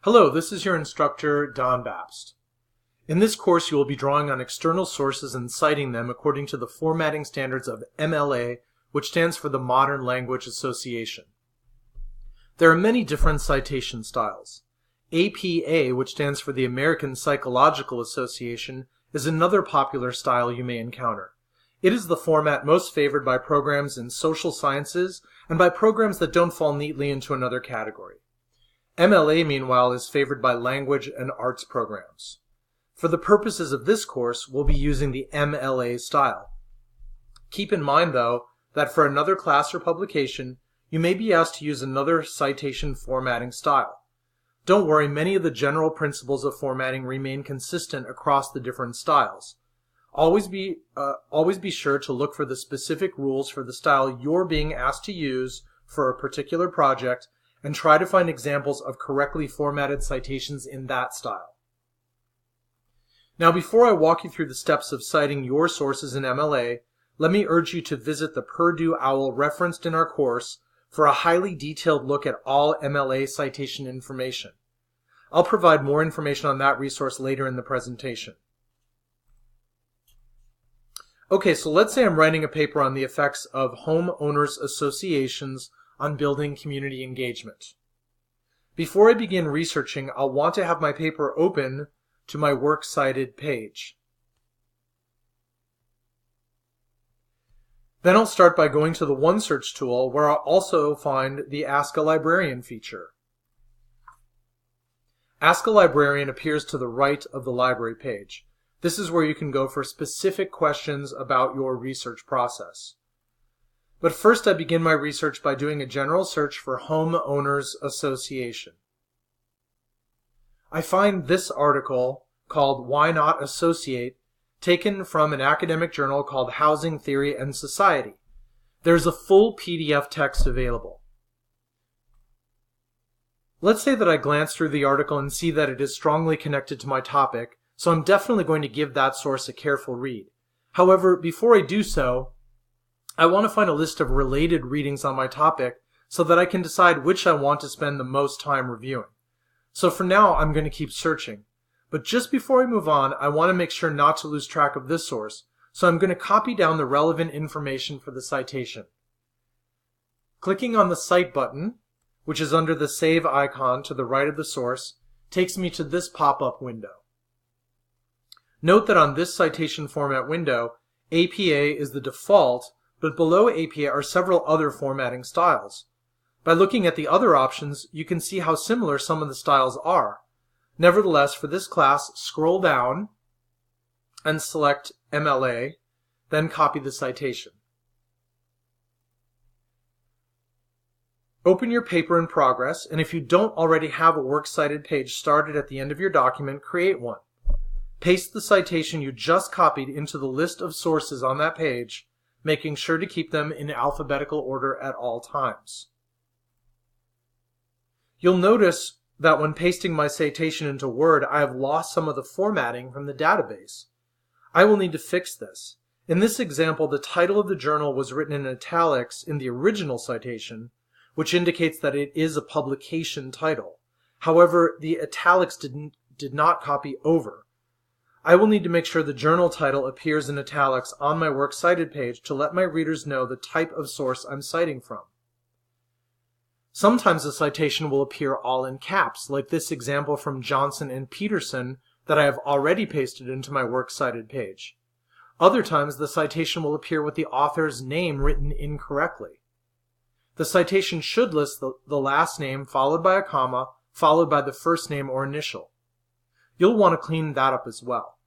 Hello, this is your instructor, Don Babst. In this course, you will be drawing on external sources and citing them according to the formatting standards of MLA, which stands for the Modern Language Association. There are many different citation styles. APA, which stands for the American Psychological Association, is another popular style you may encounter. It is the format most favored by programs in social sciences and by programs that don't fall neatly into another category. MLA, meanwhile, is favored by language and arts programs. For the purposes of this course, we'll be using the MLA style. Keep in mind, though, that for another class or publication, you may be asked to use another citation formatting style. Don't worry, many of the general principles of formatting remain consistent across the different styles. Always be sure to look for the specific rules for the style you're being asked to use for a particular project and try to find examples of correctly formatted citations in that style. Now, before I walk you through the steps of citing your sources in MLA, let me urge you to visit the Purdue OWL referenced in our course for a highly detailed look at all MLA citation information. I'll provide more information on that resource later in the presentation. Okay, so let's say I'm writing a paper on the effects of homeowners associations on building community engagement. Before I begin researching, I'll want to have my paper open to my Works Cited page. Then I'll start by going to the OneSearch tool, where I'll also find the Ask a Librarian feature. Ask a Librarian appears to the right of the library page. This is where you can go for specific questions about your research process. But first I begin my research by doing a general search for Homeowners Association. I find this article called Why Not Associate, taken from an academic journal called Housing Theory and Society. There's a full PDF text available. Let's say that I glance through the article and see that it is strongly connected to my topic, so I'm definitely going to give that source a careful read. However, before I do so, I want to find a list of related readings on my topic so that I can decide which I want to spend the most time reviewing. So for now, I'm going to keep searching. But just before I move on, I want to make sure not to lose track of this source, so I'm going to copy down the relevant information for the citation. Clicking on the Cite button, which is under the Save icon to the right of the source, takes me to this pop-up window. Note that on this citation format window, APA is the default, but below APA are several other formatting styles. By looking at the other options, you can see how similar some of the styles are. Nevertheless, for this class, scroll down and select MLA, then copy the citation. Open your paper in progress, and if you don't already have a Works Cited page started at the end of your document, create one. Paste the citation you just copied into the list of sources on that page, making sure to keep them in alphabetical order at all times. You'll notice that when pasting my citation into Word, I have lost some of the formatting from the database. I will need to fix this. In this example, the title of the journal was written in italics in the original citation, which indicates that it is a publication title. However, the italics did not copy over. I will need to make sure the journal title appears in italics on my Works Cited page to let my readers know the type of source I'm citing from. Sometimes the citation will appear all in caps, like this example from Johnson and Peterson that I have already pasted into my Works Cited page. Other times the citation will appear with the author's name written incorrectly. The citation should list the last name followed by a comma, followed by the first name or initial. You'll want to clean that up as well.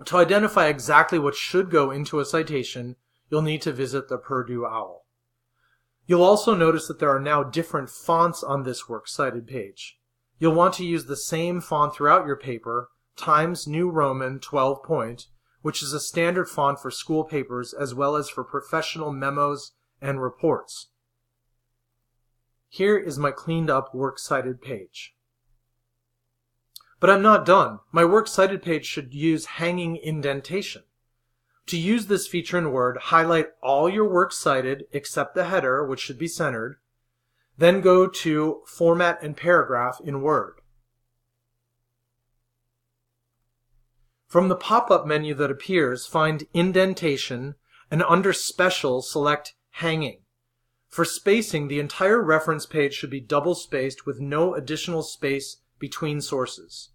To identify exactly what should go into a citation, you'll need to visit the Purdue OWL. You'll also notice that there are now different fonts on this Works Cited page. You'll want to use the same font throughout your paper, Times New Roman 12 point, which is a standard font for school papers as well as for professional memos and reports. Here is my cleaned up Works Cited page. But I'm not done. My Works Cited page should use hanging indentation. To use this feature in Word, highlight all your works cited except the header, which should be centered. Then go to Format and Paragraph in Word. From the pop-up menu that appears, find Indentation, and under Special, select Hanging. For spacing, the entire reference page should be double-spaced with no additional space between sources.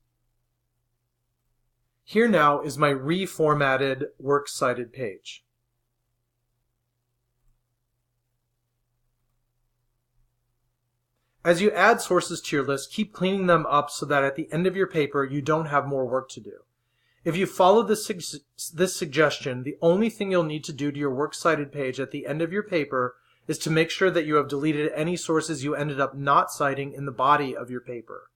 Here now is my reformatted Works Cited page. As you add sources to your list, keep cleaning them up so that at the end of your paper you don't have more work to do. If you follow this suggestion, the only thing you'll need to do to your Works Cited page at the end of your paper is to make sure that you have deleted any sources you ended up not citing in the body of your paper.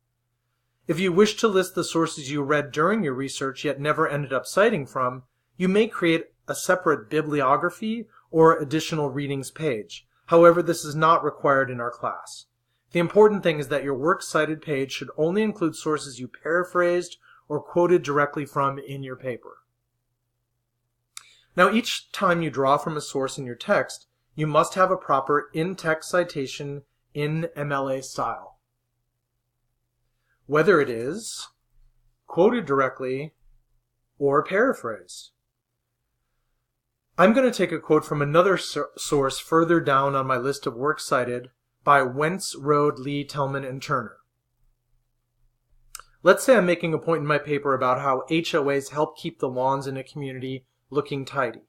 If you wish to list the sources you read during your research yet never ended up citing from, you may create a separate bibliography or additional readings page. However, this is not required in our class. The important thing is that your Works Cited page should only include sources you paraphrased or quoted directly from in your paper. Now, each time you draw from a source in your text, you must have a proper in-text citation in MLA style. Whether it is quoted directly or paraphrased. I'm going to take a quote from another source further down on my list of works cited by Wentz, Road, Lee, Tellman, and Turner. Let's say I'm making a point in my paper about how HOAs help keep the lawns in a community looking tidy.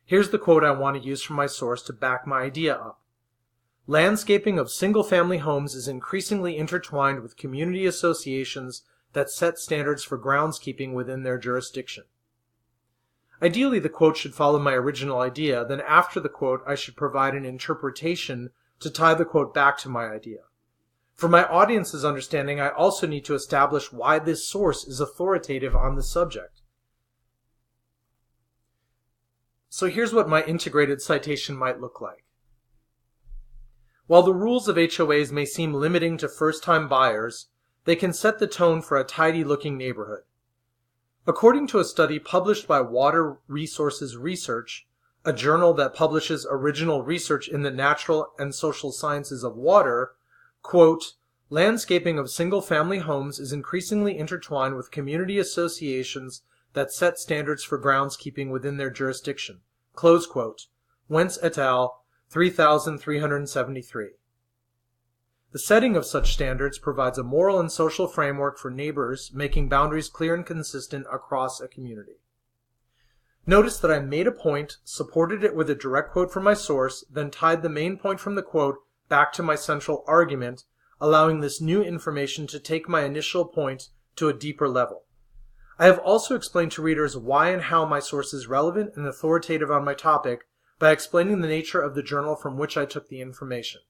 Here's the quote I want to use from my source to back my idea up. Landscaping of single-family homes is increasingly intertwined with community associations that set standards for groundskeeping within their jurisdiction. Ideally, the quote should follow my original idea, then after the quote I should provide an interpretation to tie the quote back to my idea. For my audience's understanding, I also need to establish why this source is authoritative on the subject. So here's what my integrated citation might look like. While the rules of HOAs may seem limiting to first-time buyers, they can set the tone for a tidy-looking neighborhood. According to a study published by Water Resources Research, a journal that publishes original research in the natural and social sciences of water, quote, landscaping of single-family homes is increasingly intertwined with community associations that set standards for groundskeeping within their jurisdiction. Close quote. Wentz et al., 3373. The setting of such standards provides a moral and social framework for neighbors, making boundaries clear and consistent across a community. Notice that I made a point, supported it with a direct quote from my source, then tied the main point from the quote back to my central argument, allowing this new information to take my initial point to a deeper level. I have also explained to readers why and how my source is relevant and authoritative on my topic by explaining the nature of the journal from which I took the information.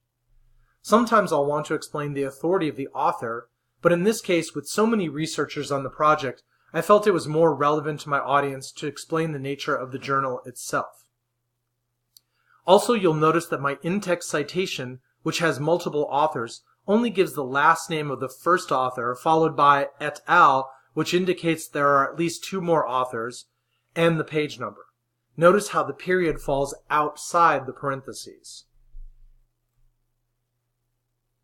Sometimes I'll want to explain the authority of the author, but in this case, with so many researchers on the project, I felt it was more relevant to my audience to explain the nature of the journal itself. Also, you'll notice that my in-text citation, which has multiple authors, only gives the last name of the first author, followed by et al., which indicates there are at least two more authors, and the page number. Notice how the period falls outside the parentheses.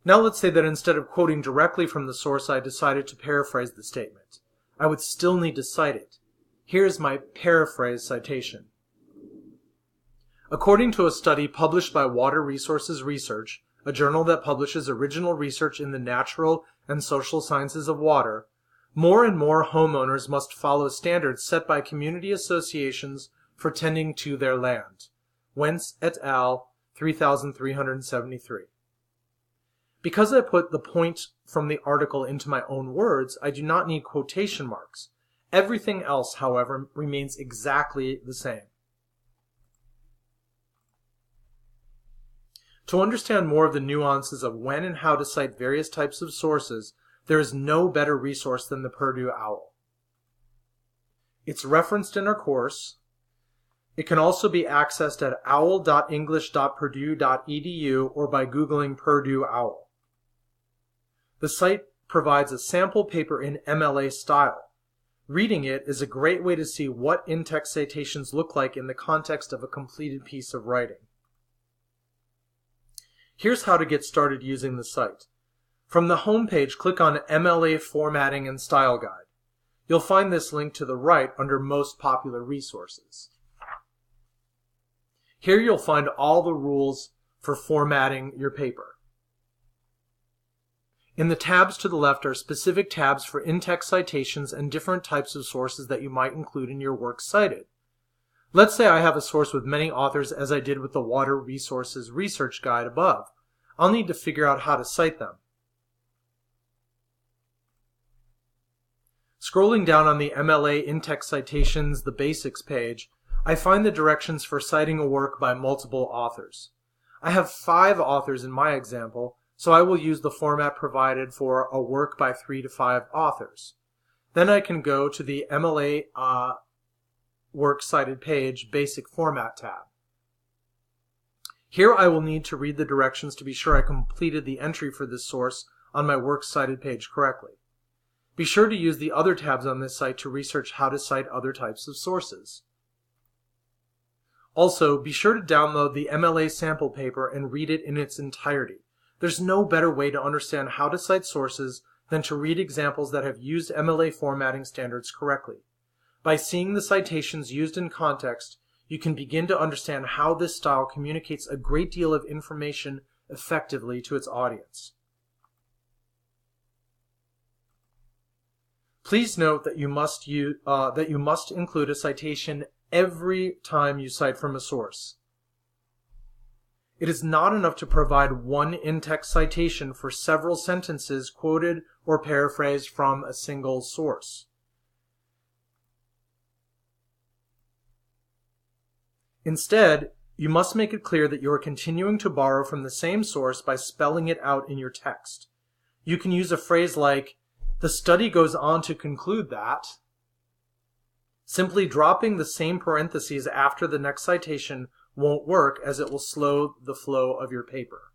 Now let's say that instead of quoting directly from the source, I decided to paraphrase the statement. I would still need to cite it. Here's my paraphrase citation. According to a study published by Water Resources Research, a journal that publishes original research in the natural and social sciences of water, more and more homeowners must follow standards set by community associations for tending to their land. Wentz et al., 3373. Because I put the point from the article into my own words, I do not need quotation marks. Everything else, however, remains exactly the same. To understand more of the nuances of when and how to cite various types of sources, there is no better resource than the Purdue OWL. It's referenced in our course. It can also be accessed at owl.english.purdue.edu or by Googling Purdue OWL. The site provides a sample paper in MLA style. Reading it is a great way to see what in-text citations look like in the context of a completed piece of writing. Here's how to get started using the site. From the home page, click on MLA Formatting and Style Guide. You'll find this link to the right under Most Popular Resources. Here you'll find all the rules for formatting your paper. In the tabs to the left are specific tabs for in-text citations and different types of sources that you might include in your work cited. Let's say I have a source with many authors, as I did with the Water Resources Research Guide above. I'll need to figure out how to cite them. Scrolling down on the MLA in-text citations, the basics page, I find the directions for citing a work by multiple authors. I have 5 authors in my example, so I will use the format provided for a work by 3 to 5 authors. Then I can go to the MLA Works Cited page, Basic Format tab. Here I will need to read the directions to be sure I completed the entry for this source on my Works Cited page correctly. Be sure to use the other tabs on this site to research how to cite other types of sources. Also, be sure to download the MLA sample paper and read it in its entirety. There's no better way to understand how to cite sources than to read examples that have used MLA formatting standards correctly. By seeing the citations used in context, you can begin to understand how this style communicates a great deal of information effectively to its audience. Please note that you must include a citation every time you cite from a source. It is not enough to provide one in-text citation for several sentences quoted or paraphrased from a single source. Instead, you must make it clear that you are continuing to borrow from the same source by spelling it out in your text. You can use a phrase like, "The study goes on to conclude that." Simply dropping the same parentheses after the next citation won't work, as it will slow the flow of your paper.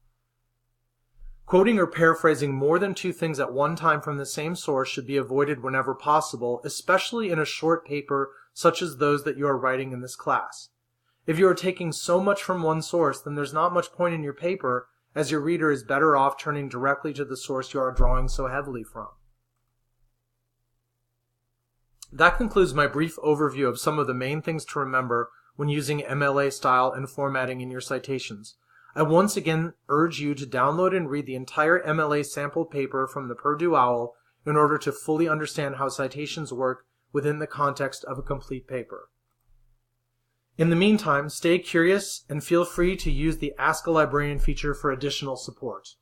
Quoting or paraphrasing more than 2 things at one time from the same source should be avoided whenever possible, especially in a short paper such as those that you are writing in this class. If you are taking so much from one source, then there's not much point in your paper, as your reader is better off turning directly to the source you are drawing so heavily from. That concludes my brief overview of some of the main things to remember when using MLA style and formatting in your citations. I once again urge you to download and read the entire MLA sample paper from the Purdue OWL in order to fully understand how citations work within the context of a complete paper. In the meantime, stay curious and feel free to use the Ask a Librarian feature for additional support.